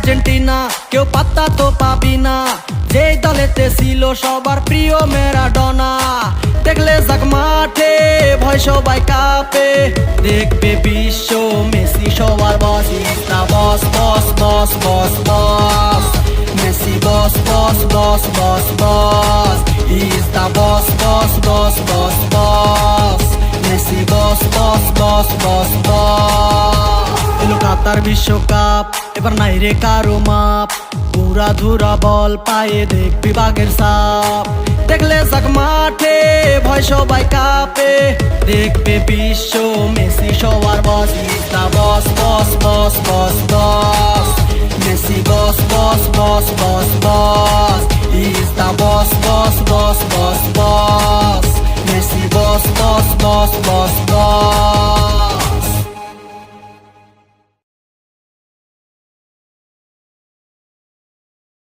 Argentina কেউ পাত্তা তো পাবি না, যেই দলেতে ছিল সবার প্রিয় ম্যারাডোনা। দেখলে যাক মাঠে ভয় সবাই কাঁপে, দেখবে বিশ্ব মেসি সবার boss. Is the boss boss boss boss boss, Messi boss boss boss boss boss. Is the boss boss boss boss boss, Messi boss boss boss boss boss. এলো কাতার বিশ্বকাপ, এবার নাই রে কারো মাপ, পুরা ধুরা বল পায়ে দেখবি বাঘের সাপ। দেখলে যাক মাঠে ভয় সবাই কাঁপে, দেখবে বিশ্ব মেসি সবার boss. Is the boss boss boss boss boss, Messi boss boss boss boss boss. Is the boss boss boss boss boss, Messi boss boss boss boss boss.